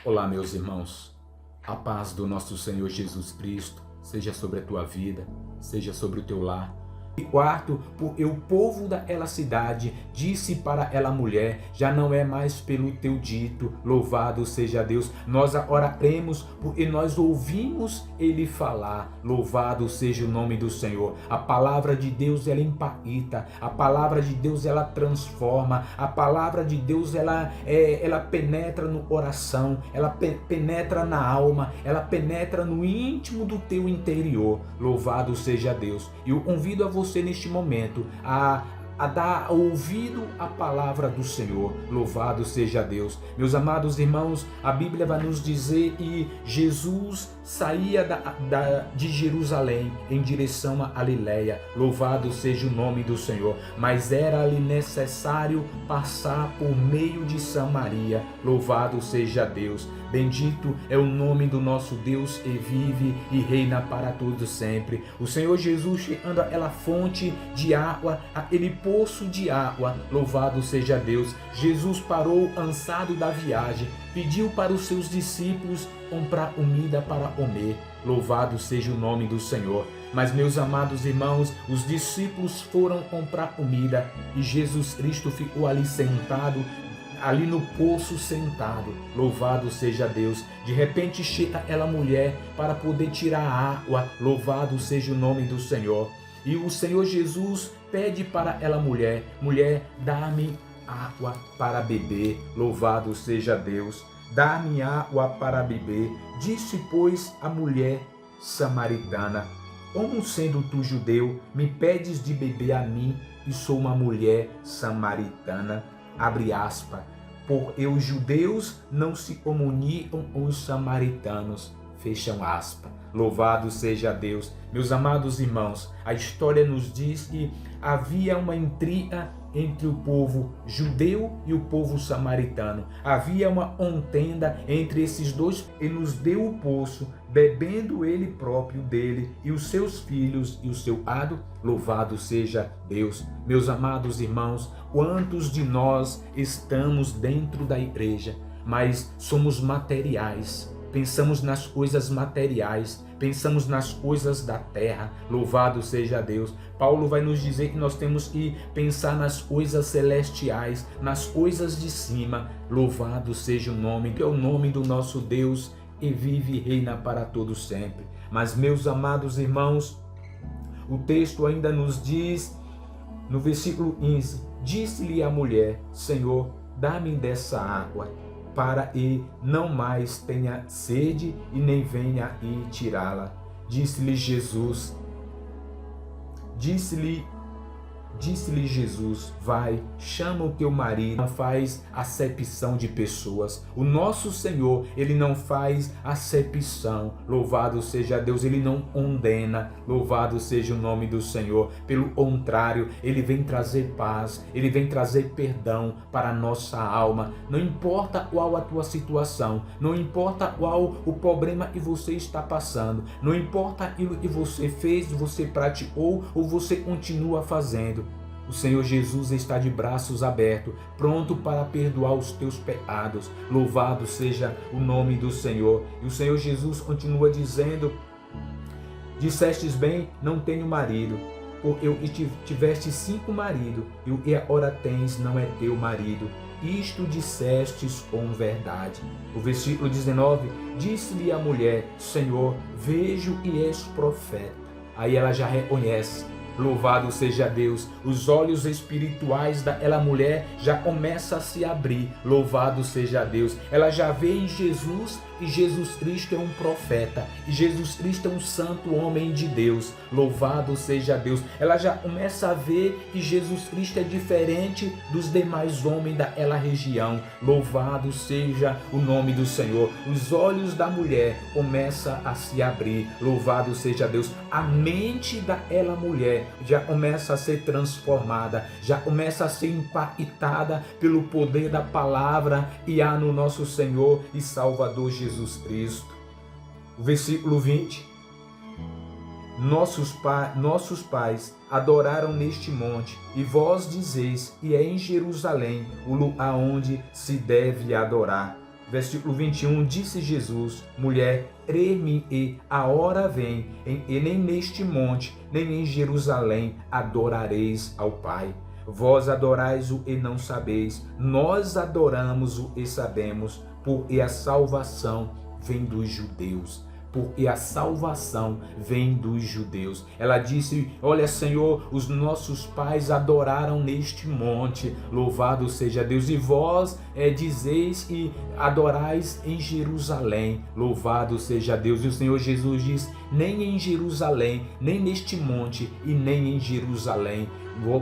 Olá, meus irmãos. A paz do nosso Senhor Jesus Cristo seja sobre a tua vida, seja sobre o teu lar. E quarto, porque o povo daquela cidade disse para ela mulher, já não é mais pelo teu dito, louvado seja Deus. Nós agora cremos porque nós ouvimos ele falar, louvado seja o nome do Senhor. A palavra de Deus ela impacta, a palavra de Deus ela transforma, a palavra de Deus ela penetra no coração, ela penetra na alma, ela penetra no íntimo do teu interior, louvado seja Deus. E eu convido a você neste momento a dar ouvido à palavra do Senhor, louvado seja Deus. Meus amados irmãos, a Bíblia vai nos dizer que Jesus saía de Jerusalém em direção a Galiléia, louvado seja o nome do Senhor, mas era-lhe necessário passar por meio de Samaria, louvado seja Deus. Bendito é o nome do nosso Deus e vive e reina para todos sempre. O Senhor Jesus chegando àquela fonte de água, aquele poço de água, louvado seja Deus. Jesus parou cansado da viagem, pediu para os seus discípulos comprar comida para comer, louvado seja o nome do Senhor. Mas, meus amados irmãos, os discípulos foram comprar comida e Jesus Cristo ficou ali sentado, ali no poço sentado, louvado seja Deus. De repente chega aquela mulher para poder tirar a água, louvado seja o nome do Senhor. E o Senhor Jesus pede para aquela mulher, dá-me água para beber, louvado seja Deus. Dá-me água para beber. Disse, pois, a mulher samaritana, como sendo tu judeu, me pedes de beber a mim, e sou uma mulher samaritana? Abre aspas, porque os judeus não se comunicam com os samaritanos, fecham aspas. Louvado seja Deus. Meus amados irmãos, a história nos diz que havia uma intriga entre o povo judeu e o povo samaritano. Havia uma contenda entre esses dois. Ele nos deu o poço, bebendo ele próprio dele e os seus filhos e o seu gado. Louvado seja Deus. Meus amados irmãos, quantos de nós estamos dentro da igreja, mas somos materiais? Pensamos nas coisas materiais, pensamos nas coisas da terra, louvado seja Deus. Paulo vai nos dizer que nós temos que pensar nas coisas celestiais, nas coisas de cima, louvado seja o nome, que é o nome do nosso Deus e vive e reina para todos sempre. Mas, meus amados irmãos, o texto ainda nos diz, no versículo 15, disse-lhe a mulher, Senhor, dá-me dessa água, para que não mais tenha sede e nem venha e tirá-la. Disse-lhe Jesus, vai, chama o teu marido. Não faz acepção de pessoas. O nosso Senhor, ele não faz acepção. Louvado seja Deus, ele não condena. Louvado seja o nome do Senhor. Pelo contrário, ele vem trazer paz, ele vem trazer perdão para a nossa alma. Não importa qual a tua situação, não importa qual o problema que você está passando, não importa aquilo que você fez, você praticou ou você continua fazendo. O Senhor Jesus está de braços abertos, pronto para perdoar os teus pecados. Louvado seja o nome do Senhor. E o Senhor Jesus continua dizendo, dissestes bem, não tenho marido, porque eu tiveste 5 maridos, e o que agora tens não é teu marido. Isto dissestes com verdade. O versículo 19, disse-lhe a mulher, Senhor, vejo que és profeta. Aí ela já reconhece. Louvado seja Deus, os olhos espirituais daquela mulher já começam a se abrir, louvado seja Deus. Ela já vê em Jesus e Jesus Cristo é um profeta, e Jesus Cristo é um santo homem de Deus, louvado seja Deus. Ela já começa a ver que Jesus Cristo é diferente dos demais homens daquela região, louvado seja o nome do Senhor. Os olhos da mulher começam a se abrir, louvado seja Deus. A mente daquela mulher já começa a ser transformada, já começa a ser impactada pelo poder da palavra e há no nosso Senhor e Salvador Jesus Cristo. O versículo 20, nossos pais adoraram neste monte, e vós dizeis que é em Jerusalém o lugar onde se deve adorar. Versículo 21, disse Jesus: mulher, crê-me, e a hora vem, e nem neste monte, nem em Jerusalém adorareis ao Pai. Vós adorais-o e não sabeis, nós adoramos-o e sabemos, porque a salvação vem dos judeus. Porque a salvação vem dos judeus. Ela disse: olha, Senhor, os nossos pais adoraram neste monte, louvado seja Deus, e vós dizeis e adorais em Jerusalém, louvado seja Deus. E o Senhor Jesus diz: nem em Jerusalém, nem neste monte e nem em Jerusalém,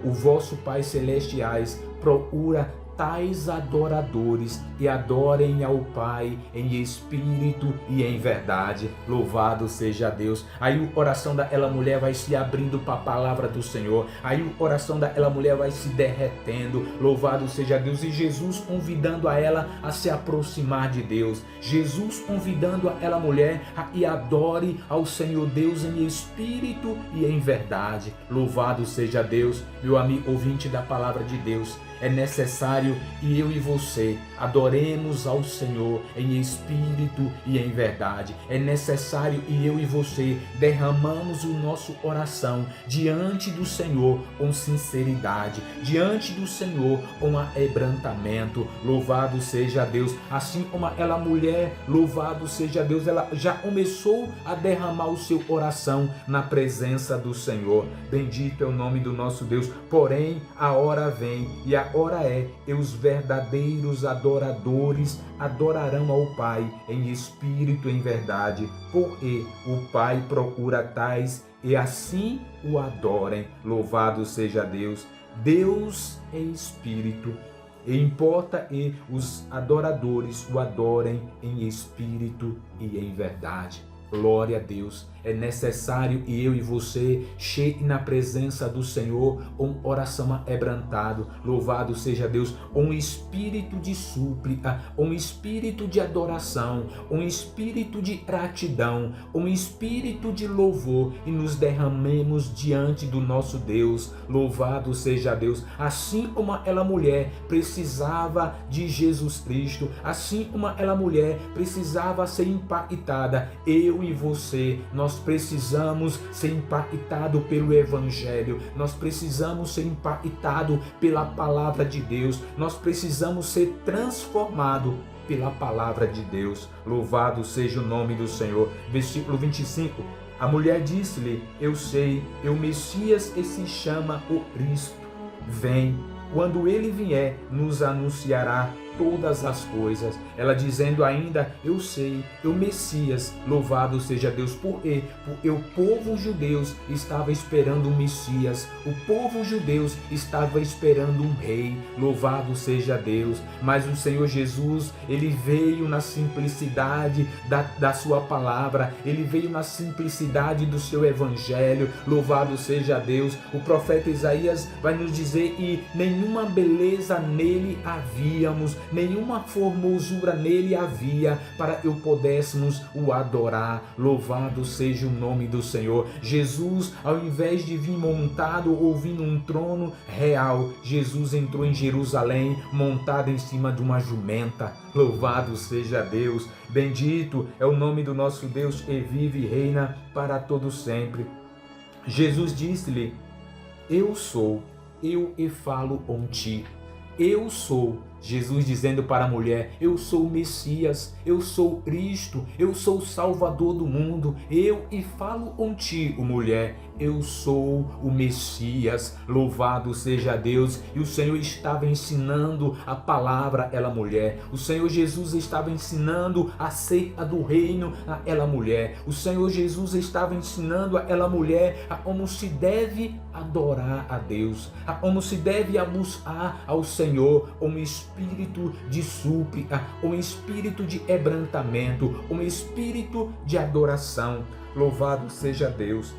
o vosso Pai celestiais procura tais adoradores, e adorem ao Pai em espírito e em verdade. Louvado seja Deus. Aí o coração daquela mulher vai se abrindo para a palavra do Senhor. Aí o coração daquela mulher vai se derretendo. Louvado seja Deus. E Jesus convidando a ela a se aproximar de Deus. Jesus convidando aquela mulher a que adore ao Senhor Deus em espírito e em verdade. Louvado seja Deus. Meu amigo ouvinte da palavra de Deus, é necessário que eu e você adoremos ao Senhor em espírito e em verdade. É necessário que eu e você derramamos o nosso coração diante do Senhor com sinceridade, diante do Senhor com quebrantamento. Louvado seja Deus. Assim como aquela mulher, louvado seja Deus, ela já começou a derramar o seu coração na presença do Senhor. Bendito é o nome do nosso Deus. Porém, a hora vem e a hora é, e os verdadeiros adoradores adorarão ao Pai em espírito e em verdade, porque o Pai procura tais e assim o adorem. Louvado seja Deus. Deus é espírito, e importa que os adoradores o adorem em espírito e em verdade. Glória a Deus. É necessário que eu e você chegue na presença do Senhor com oração quebrantado. Louvado seja Deus. Um espírito de súplica, um espírito de adoração, um espírito de gratidão, um espírito de louvor, e nos derramemos diante do nosso Deus. Louvado seja Deus. Assim como aquela mulher precisava de Jesus Cristo, assim como aquela mulher precisava ser impactada, eu e você, nós precisamos ser impactados pelo Evangelho, nós precisamos ser impactados pela palavra de Deus, nós precisamos ser transformados pela palavra de Deus. Louvado seja o nome do Senhor. Versículo 25. A mulher disse-lhe: eu sei, o Messias que se chama o Cristo vem. Quando ele vier, nos anunciará todas as coisas. Ela dizendo ainda: eu sei, o Messias, louvado seja Deus. Porque o povo judeu estava esperando um Messias, o povo judeu estava esperando um rei. Louvado seja Deus. Mas o Senhor Jesus, ele veio na simplicidade da sua palavra, ele veio na simplicidade do seu evangelho. Louvado seja Deus. O profeta Isaías vai nos dizer que nenhuma beleza nele havíamos, nenhuma formosura nele havia para que pudéssemos o adorar. Louvado seja o nome do Senhor. Jesus, ao invés de vir montado ou vir num trono real, Jesus entrou em Jerusalém montado em cima de uma jumenta. Louvado seja Deus. Bendito é o nome do nosso Deus, que vive e reina para todo sempre. Jesus disse-lhe: eu sou, eu e falo contigo. Eu sou. Jesus dizendo para a mulher: eu sou o Messias, eu sou o Cristo, eu sou o Salvador do mundo. Eu e falo contigo, mulher. Eu sou o Messias. Louvado seja Deus. E o Senhor estava ensinando a palavra àquela mulher. O Senhor Jesus estava ensinando acerca do reino àquela mulher. O Senhor Jesus estava ensinando àquela mulher a como se deve adorar a Deus, a como se deve buscar ao Senhor, um espírito de súplica, um espírito de quebrantamento, um espírito de adoração. Louvado seja Deus.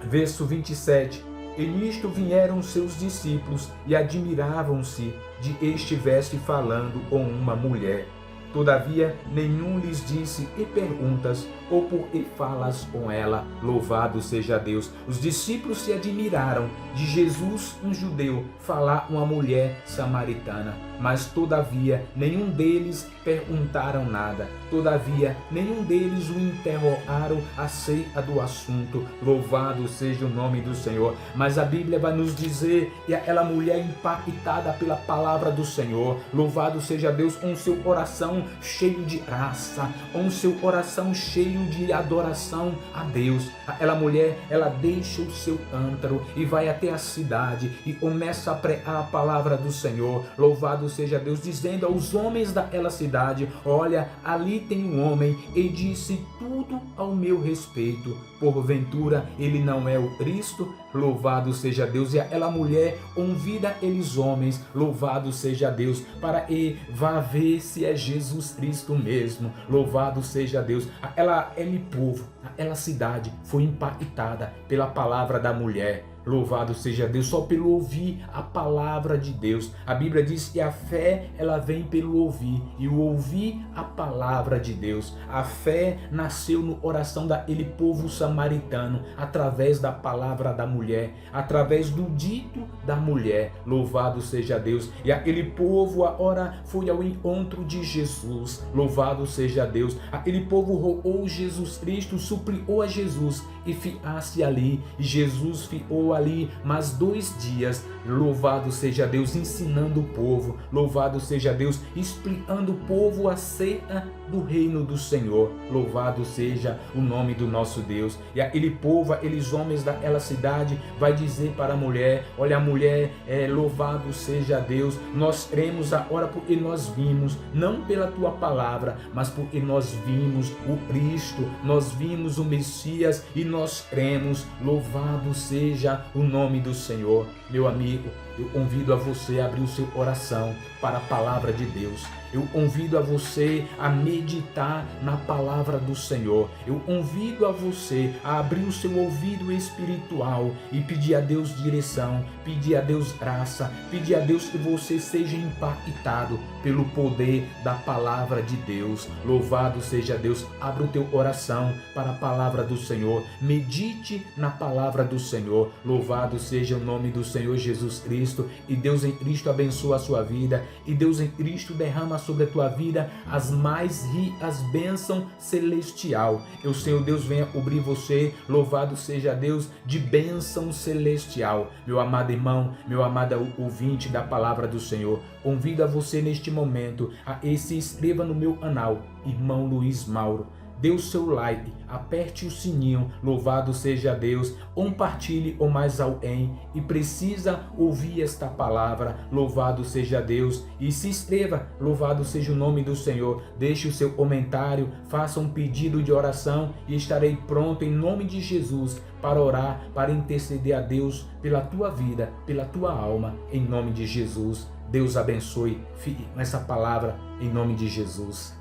Verso 27. E nisto vieram seus discípulos e admiravam-se de estivesse falando com uma mulher. Todavia, nenhum lhes disse e perguntas, ou por que falas com ela? Louvado seja Deus. Os discípulos se admiraram de Jesus, um judeu, falar uma mulher samaritana. Mas, todavia, nenhum deles perguntaram nada. Todavia, nenhum deles o interrogaram acerca do assunto. Louvado seja o nome do Senhor. Mas a Bíblia vai nos dizer que aquela mulher impactada pela palavra do Senhor, louvado seja Deus, com seu coração cheio de graça, com seu coração cheio de adoração a Deus. Aquela mulher, ela deixa o seu cântaro e vai até a cidade e começa a pregar a palavra do Senhor. Louvado seja Deus, dizendo aos homens daquela cidade: olha, ali tem um homem e disse tudo ao meu respeito. Porventura ele não é o Cristo? Louvado seja Deus. E aquela mulher convida aqueles homens, louvado seja Deus, para que vá ver se é Jesus Cristo mesmo. Louvado seja Deus. Aquele povo, aquela cidade foi impactada pela palavra da mulher. Louvado seja Deus, só pelo ouvir a palavra de Deus. A Bíblia diz que a fé, ela vem pelo ouvir, e o ouvir a palavra de Deus. A fé nasceu no coração daquele povo samaritano, através da palavra da mulher, através do dito da mulher. Louvado seja Deus. E aquele povo agora foi ao encontro de Jesus. Louvado seja Deus. Aquele povo rogou Jesus Cristo, suplicou a Jesus e ficasse ali. E Jesus ficou ali mais 2 dias, louvado seja Deus, ensinando o povo, louvado seja Deus, explicando o povo acerca do reino do Senhor. Louvado seja o nome do nosso Deus. E aquele povo, aqueles homens daquela cidade, vai dizer para a mulher: olha, mulher, louvado seja Deus, nós cremos agora porque nós vimos, não pela tua palavra, mas porque nós vimos o Cristo, nós vimos o Messias e nós cremos. Louvado seja o nome do Senhor. Meu amigo, eu convido a você a abrir o seu coração para a palavra de Deus. Eu convido a você a meditar na palavra do Senhor. Eu convido a você a abrir o seu ouvido espiritual e pedir a Deus direção, pedir a Deus graça, pedir a Deus que você seja impactado pelo poder da palavra de Deus. Louvado seja Deus. Abra o teu coração para a palavra do Senhor. Medite na palavra do Senhor. Louvado seja o nome do Senhor Jesus Cristo. E Deus em Cristo abençoa a sua vida. E Deus em Cristo derrama sobre a tua vida as mais ricas bênçãos celestial. O Senhor Deus venha cobrir você, louvado seja Deus, de bênção celestial. Meu amado irmão, meu amado ouvinte da palavra do Senhor, convido a você neste momento a se inscreva no meu canal, Irmão Luiz Mauro. Dê o seu like, aperte o sininho, louvado seja Deus, compartilhe com mais alguém e precisa ouvir esta palavra, louvado seja Deus, e se inscreva, louvado seja o nome do Senhor. Deixe o seu comentário, faça um pedido de oração e estarei pronto em nome de Jesus para orar, para interceder a Deus pela tua vida, pela tua alma, em nome de Jesus. Deus abençoe, fique com essa palavra em nome de Jesus.